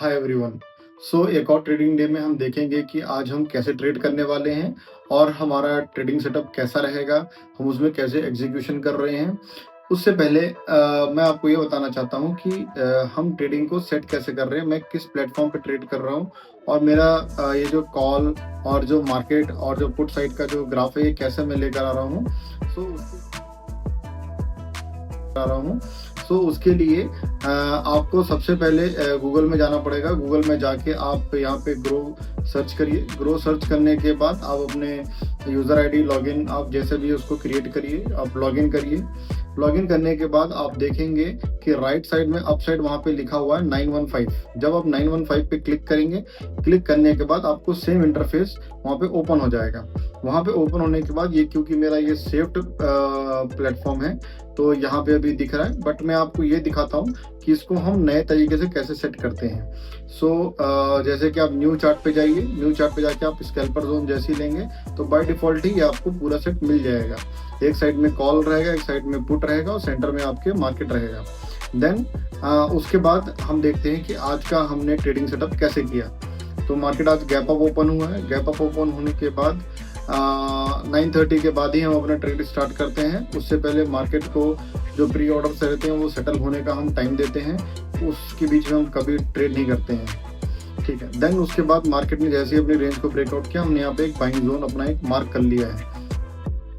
Hi everyone. एक और trading day में हम देखेंगे कि आज हम कैसे ट्रेड करने वाले हैं और हमारा ट्रेडिंग सेटअप कैसा रहेगा, हम उसमें कैसे एग्जीक्यूशन कर रहे हैं। उससे पहले मैं आपको ये बताना चाहता हूँ कि हम ट्रेडिंग को सेट कैसे कर रहे हैं, मैं किस प्लेटफॉर्म पे ट्रेड कर रहा हूँ और मेरा ये जो कॉल और जो मार्केट और जो पुट साइड का जो ग्राफ है ये कैसे मैं लेकर आ रहा हूँ। उसके लिए आपको सबसे पहले गूगल में जाना पड़ेगा। गूगल में जाके आप यहाँ पे ग्रो सर्च करिए। ग्रो सर्च करने के बाद आप अपने यूज़र आईडी लॉगिन आप जैसे भी उसको क्रिएट करिए, आप लॉगिन करिए। लॉगिन करने के बाद आप देखेंगे कि राइट साइड में अप साइड वहाँ पे लिखा हुआ है 915। जब आप 915 पे क्लिक करेंगे, क्लिक करने के बाद आपको सेम इंटरफेस वहाँ पे ओपन हो जाएगा। वहाँ पे ओपन होने के बाद ये क्योंकि मेरा ये सेव्ड प्लेटफॉर्म है तो यहाँ पे अभी दिख रहा है, बट मैं आपको ये दिखाता हूँ कि इसको हम नए तरीके से कैसे सेट करते हैं। जैसे कि आप न्यू चार्ट पे जाइए। न्यू चार्ट पे जाके आप स्कैल्पर जोन जैसी लेंगे तो बाय डिफॉल्ट ही ये आपको पूरा सेट मिल जाएगा। एक साइड में कॉल रहेगा, एक साइड में पुट रहेगा और सेंटर में आपके मार्केट रहेगा। देन उसके बाद हम देखते हैं कि आज का हमने ट्रेडिंग सेटअप कैसे किया। तो मार्केट आज गैप अप ओपन हुआ है। गैप अप ओपन होने के बाद 9:30 के बाद ही हम अपना ट्रेड स्टार्ट करते हैं। उससे पहले मार्केट को जो प्री ऑर्डर रहते हैं वो सेटल होने का हम टाइम देते हैं, उसके बीच में हम कभी ट्रेड नहीं करते हैं, ठीक है। देन उसके बाद मार्केट ने जैसे ही अपनी रेंज को ब्रेकआउट किया, हमने यहाँ पे एक बाइंग जोन अपना एक मार्क कर लिया है।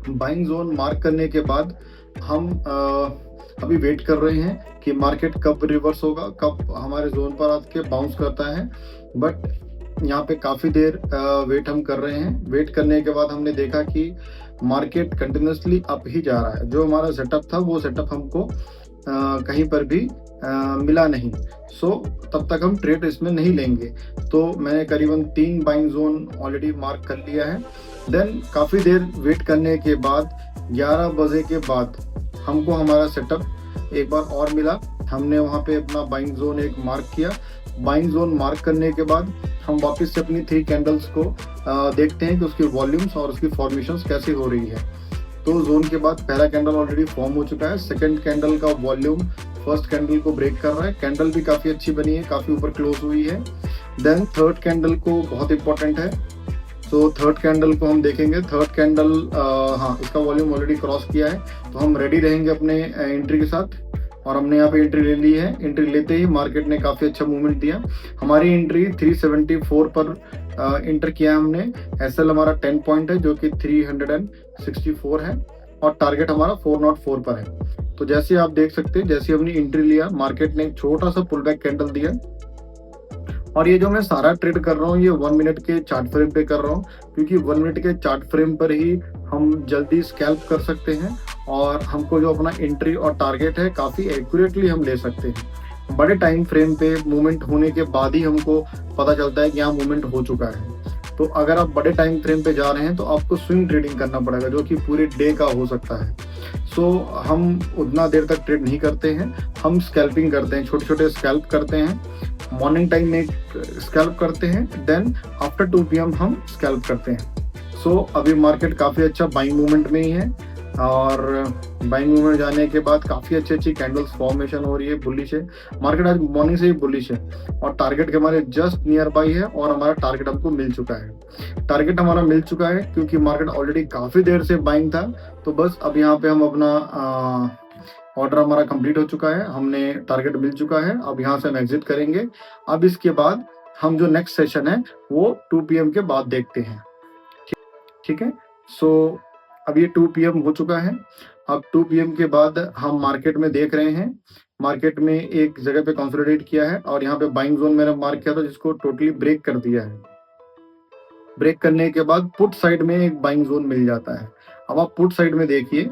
बाइंग जोन मार्क करने के बाद हम अभी वेट कर रहे हैं कि मार्केट कब रिवर्स होगा, कब हमारे जोन पर आके बाउंस करता है। बट यहाँ पे काफ़ी देर वेट हम कर रहे हैं। वेट करने के बाद हमने देखा कि मार्केट कंटिन्यूसली अप ही जा रहा है। जो हमारा सेटअप था वो सेटअप हमको कहीं पर भी मिला नहीं। तब तक हम ट्रेड इसमें नहीं लेंगे। तो मैंने करीबन 3 बाइंग जोन ऑलरेडी मार्क कर लिया है। देन काफ़ी देर वेट करने के बाद 11 बजे के बाद हमको हमारा सेटअप एक बार और मिला। हमने वहाँ पे अपना बाइंग जोन एक मार्क किया। बाइंग जोन मार्क करने के बाद हम वापस से अपनी 3 कैंडल्स को देखते हैं कि उसकी वॉल्यूम्स और उसकी फॉर्मेशंस कैसे हो रही है। तो जोन के बाद पहला कैंडल ऑलरेडी फॉर्म हो चुका है। सेकंड कैंडल का वॉल्यूम फर्स्ट कैंडल को ब्रेक कर रहा है। कैंडल भी काफ़ी अच्छी बनी है, काफ़ी ऊपर क्लोज हुई है। देन थर्ड कैंडल को बहुत इंपॉर्टेंट है, तो थर्ड कैंडल को हम देखेंगे। थर्ड कैंडल इसका वॉल्यूम ऑलरेडी क्रॉस किया है, तो हम रेडी रहेंगे अपने एंट्री के साथ। और हमने यहाँ पे एंट्री ले ली है। एंट्री लेते ही मार्केट ने काफ़ी अच्छा मूवमेंट दिया। हमारी एंट्री 374 पर इंटर किया हमने। एसएल हमारा 10 पॉइंट है जो कि 364 है और टारगेट हमारा 404 पर है। तो जैसे आप देख सकते हैं, जैसे हमने एंट्री लिया, मार्केट ने एक छोटा सा पुल बैक कैंडल दिया। और ये जो मैं सारा ट्रेड कर रहा हूँ ये 1 मिनट के चार्ट फ्रेम पे कर रहा हूँ, क्योंकि 1 मिनट के चार्ट फ्रेम पर ही हम जल्दी स्कैल्प कर सकते हैं और हमको जो अपना एंट्री और टारगेट है काफ़ी एक्यूरेटली हम ले सकते हैं। बड़े टाइम फ्रेम पे मूवमेंट होने के बाद ही हमको पता चलता है कि यहाँ मूवमेंट हो चुका है। तो अगर आप बड़े टाइम फ्रेम पे जा रहे हैं तो आपको स्विंग ट्रेडिंग करना पड़ेगा, जो कि पूरे डे का हो सकता है। हम उतना देर तक ट्रेड नहीं करते हैं, हम स्कैल्पिंग करते हैं, छोटे छोटे स्कैल्प करते हैं। मॉर्निंग टाइम में स्कैल्प करते हैं, देन आफ्टर 2 PM हम स्कैल्प करते हैं। अभी मार्केट काफ़ी अच्छा बाइंग मूवमेंट में ही है और बाइंग मूवमेंट जाने के बाद काफ़ी अच्छी कैंडल्स फॉर्मेशन हो रही है, बुलिश है। मार्केट आज मॉर्निंग से ही बुलिश है और टारगेट के हमारे जस्ट नियर बाई है और हमारा टारगेट हमको मिल चुका है। टारगेट हमारा मिल चुका है क्योंकि मार्केट ऑलरेडी काफ़ी देर से बाइंग था। तो बस अब यहाँ पे हम अपना ऑर्डर हमारा कंप्लीट हो चुका है, हमने टारगेट मिल चुका है। अब यहाँ से हम एग्जिट करेंगे। अब इसके बाद हम जो नेक्स्ट सेशन है वो 2 PM के बाद देखते हैं, ठीक है। अब ये 2 PM हो चुका है। अब 2 PM के बाद हम मार्केट में देख रहे हैं, मार्केट में एक जगह पे कंसोलिडेट किया है और यहाँ पे बाइंग जोन मैंने मार्क किया था जिसको टोटली ब्रेक कर दिया है। ब्रेक करने के बाद पुट साइड में एक बाइंग जोन मिल जाता है। अब आप पुट साइड में देखिए,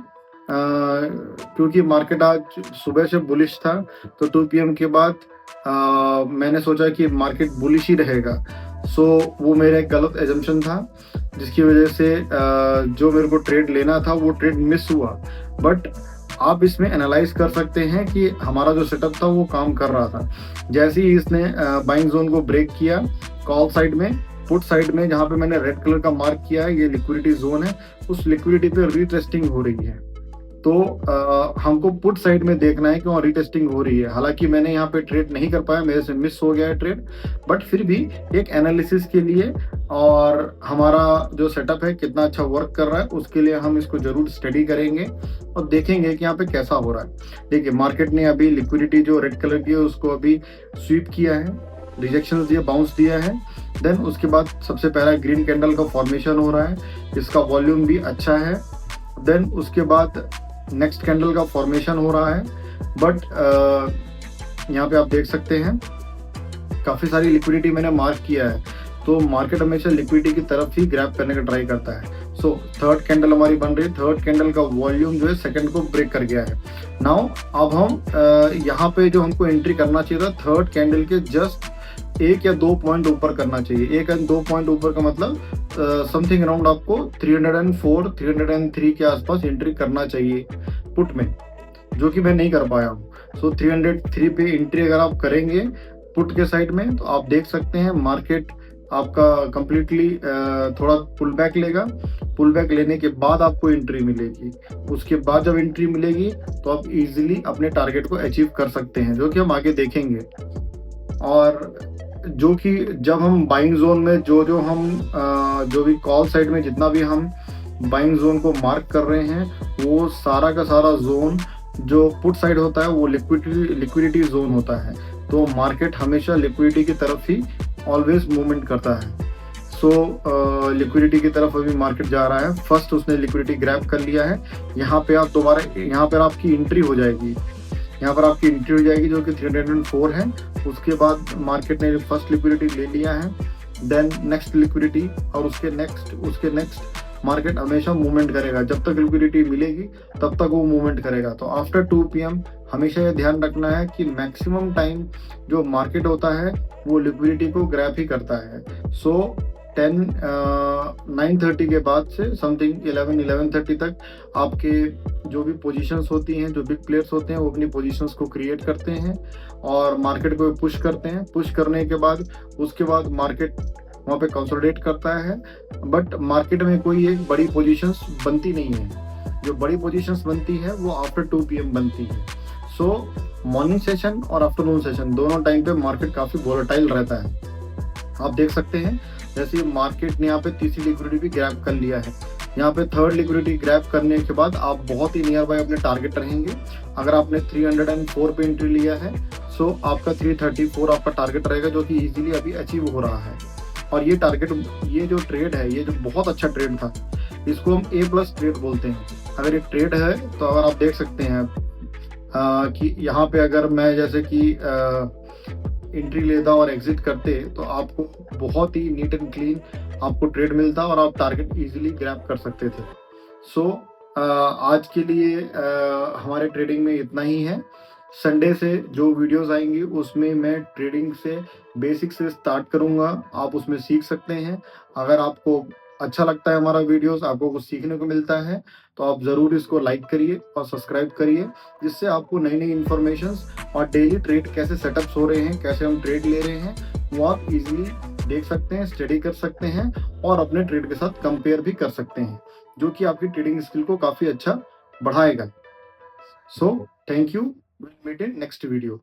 क्योंकि मार्केट आज सुबह से बुलिश था तो 2 PM के बाद मैंने सोचा कि मार्केट बुलिश ही रहेगा। वो मेरा एक गलत एजम्पशन था, जिसकी वजह से जो मेरे को ट्रेड लेना था वो ट्रेड मिस हुआ। बट आप इसमें एनालाइज कर सकते हैं कि हमारा जो सेटअप था वो काम कर रहा था। जैसे ही इसने बाइंग जोन को ब्रेक किया, कॉल साइड में, पुट साइड में जहाँ पे मैंने रेड कलर का मार्क किया है, ये लिक्विडिटी जोन है, उस लिक्विडिटी पे रीटेस्टिंग हो रही है। तो हमको पुट साइड में देखना है कि वहाँ रीटेस्टिंग हो रही है। हालांकि मैंने यहाँ पे ट्रेड नहीं कर पाया, मेरे से मिस हो गया है ट्रेड, बट फिर भी एक एनालिसिस के लिए और हमारा जो सेटअप है कितना अच्छा वर्क कर रहा है उसके लिए हम इसको जरूर स्टडी करेंगे और देखेंगे कि यहाँ पे कैसा हो रहा है। देखिए मार्केट ने अभी लिक्विडिटी जो रेड कलर की है उसको अभी स्वीप किया है, रिजेक्शन दिया, बाउंस दिया है। देन उसके बाद सबसे पहला ग्रीन कैंडल का फॉर्मेशन हो रहा है, इसका वॉल्यूम भी अच्छा है। देन उसके बाद नेक्स्ट कैंडल का फॉर्मेशन हो रहा है, बट यहाँ पे आप देख सकते हैं काफ़ी सारी लिक्विडिटी मैंने मार्क किया है, तो मार्केट हमेशा लिक्विडिटी की तरफ ही ग्रैब करने का ट्राई करता है। सो थर्ड कैंडल हमारी बन रही है, थर्ड कैंडल का वॉल्यूम जो है सेकंड को ब्रेक कर गया है। नाउ अब हम यहाँ पे जो हमको एंट्री करना चाहिए था थर्ड कैंडल के जस्ट 1 या 2 पॉइंट ऊपर करना चाहिए। 1 या 2 पॉइंट ऊपर का मतलब समथिंग अराउंड आपको 304 303 के आसपास एंट्री करना चाहिए पुट में, जो कि मैं नहीं कर पाया हूँ। सो 303 पे एंट्री अगर आप करेंगे पुट के साइड में तो आप देख सकते हैं मार्केट आपका कंप्लीटली थोड़ा पुल बैक लेगा। पुल बैक लेने के बाद आपको एंट्री मिलेगी, उसके बाद जब एंट्री मिलेगी तो आप इजीली अपने टारगेट को अचीव कर सकते हैं, जो कि हम आगे देखेंगे। और जो कि जब हम बाइंग जोन में जो भी कॉल साइड में जितना भी हम बाइंग जोन को मार्क कर रहे हैं वो सारा का सारा जोन जो पुट साइड होता है वो लिक्विडिटी जोन होता है। तो मार्केट हमेशा लिक्विडिटी की तरफ ही ऑलवेज मूवमेंट करता है। सो लिक्विडिटी की तरफ अभी मार्केट जा रहा है। फर्स्ट उसने लिक्विडिटी ग्रैब कर लिया है, यहाँ पे आप दोबारा यहाँ पर आपकी एंट्री हो जाएगी, यहाँ पर आपकी एंट्री हो जाएगी जो कि 304 है। उसके बाद मार्केट ने फर्स्ट लिक्विडिटी ले लिया है, देन नेक्स्ट लिक्विडिटी और उसके नेक्स्ट मार्केट हमेशा मूवमेंट करेगा। जब तक लिक्विडिटी मिलेगी तब तक वो मूवमेंट करेगा। तो आफ्टर 2 PM हमेशा ये ध्यान रखना है कि मैक्सिमम टाइम जो मार्केट होता है वो लिक्विडिटी को ग्रैब ही करता है। सो 9:30 के बाद से समथिंग 11:30 तक आपके जो भी पोजीशंस होती हैं, जो बिग प्लेयर्स होते हैं वो अपनी पोजीशंस को क्रिएट करते हैं और मार्केट को पुश करते हैं। पुश करने के बाद उसके बाद मार्केट वहाँ पे कंसोलिडेट करता है, बट मार्केट में कोई एक बड़ी पोजीशंस बनती नहीं है। जो बड़ी पोजीशंस बनती है वो आफ्टर 2 PM बनती है। सो मॉर्निंग सेशन और आफ्टरनून सेशन दोनों टाइम पे मार्केट काफ़ी वोलेटाइल रहता है। आप देख सकते हैं जैसे मार्केट ने यहाँ पे तीसरी लिक्विडिटी भी ग्रैब कर लिया है, यहाँ पे थर्ड लिक्विडिटी ग्रैब करने के बाद आप बहुत ही नियर बाय अपने टारगेट रहेंगे। अगर आपने 304 पे एंट्री लिया है सो आपका 334 आपका टारगेट रहेगा, जो कि इजीली अभी अचीव हो रहा है। और ये टारगेट, ये जो ट्रेड है, ये जो बहुत अच्छा ट्रेड था, इसको हम A+ ट्रेड बोलते हैं। अगर ये ट्रेड है तो अगर आप देख सकते हैं कि यहाँ पे अगर मैं जैसे कि एंट्री लेता और एग्जिट करते तो आपको बहुत ही नीट एंड क्लीन आपको ट्रेड मिलता और आप टारगेट इजीली ग्रैब कर सकते थे। सो आज के लिए हमारे ट्रेडिंग में इतना ही है। संडे से जो वीडियोस आएंगी उसमें मैं ट्रेडिंग से बेसिक से स्टार्ट करूंगा, आप उसमें सीख सकते हैं। अगर आपको अच्छा लगता है हमारा वीडियोस, आपको कुछ सीखने को मिलता है तो आप ज़रूर इसको लाइक करिए और सब्सक्राइब करिए, जिससे आपको नई नई इन्फॉर्मेशंस और डेली ट्रेड कैसे सेटअप्स हो रहे हैं, कैसे हम ट्रेड ले रहे हैं, वो आप इजीली देख सकते हैं, स्टडी कर सकते हैं और अपने ट्रेड के साथ कंपेयर भी कर सकते हैं, जो कि आपकी ट्रेडिंग स्किल को काफ़ी अच्छा बढ़ाएगा। So thank you, will meet in next video.